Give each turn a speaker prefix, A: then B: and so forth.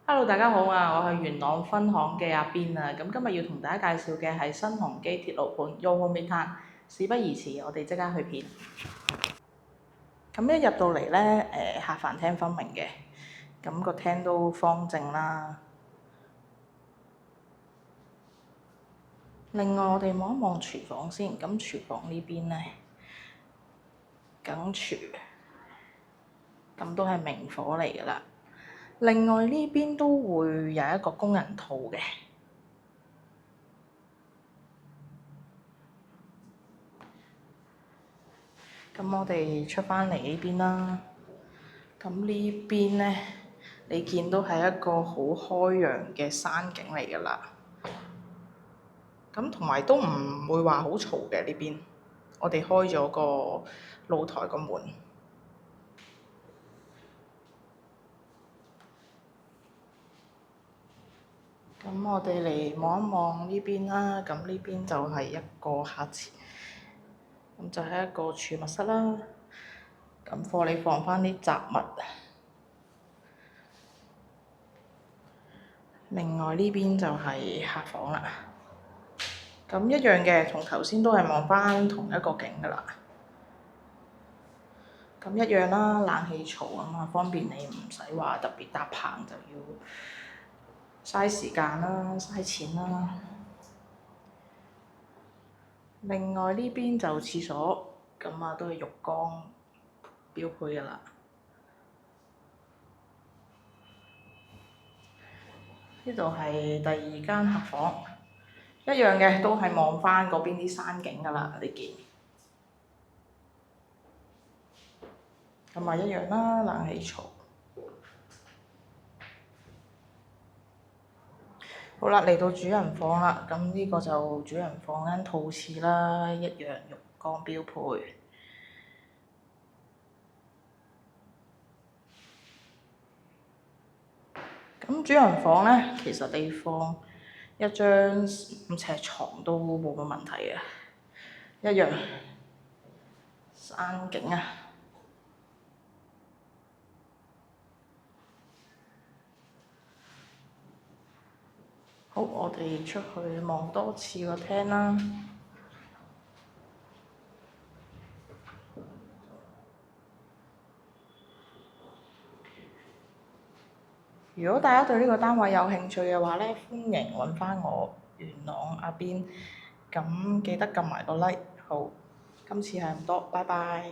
A: Hello，大家好啊！我係元朗分行嘅阿邊啊，咁今日要同大家介紹嘅係新鴻基鐵路盤 YOHO Midtown。事不宜遲，我哋即刻去片。咁一入到嚟呢，客飯廳分明嘅，咁個廳都方正啦。另外我哋望一望廚房先，咁廚房呢邊呢，梗廚，咁都係明火嚟㗎啦。另外呢邊都會有一個工人套嘅。咁我哋出返嚟呢邊啦。咁呢邊呢，你見到係一個好開揚嘅山景嚟㗎啦。咁同埋都唔會話好嘈嘅呢邊。我哋開咗個露台個門。咁我哋嚟望一望呢邊啦。咁呢邊就係一個客廁，咁就係一個儲物室啦。咁貨你放返啲雜物。另外呢邊就係客房啦。咁一樣嘅，同頭先都係望返同一個景㗎啦。咁一樣啦，冷氣槽啊嘛，方便你唔使話特別搭棚就要嘥時間啦，嘥錢啦。另外呢邊就廁所，咁啊都係浴缸標配㗎啦。呢度係第二間客房，一樣嘅都係望返嗰邊啲山景㗎啦，你見。咁啊一樣啦，冷氣槽。好啦，嚟到主人房啦，咁呢個就主人房間套廁啦，一樣浴缸標配。咁主人房呢，其實你放一張5尺床都冇乜問題嘅，一樣山景啊！好，我哋出去望多次個廳啦。如果大家對呢個單位有興趣嘅話呢，歡迎揾返我元朗阿邊，咁記得撳埋個 like。好，今次係咁多，拜拜。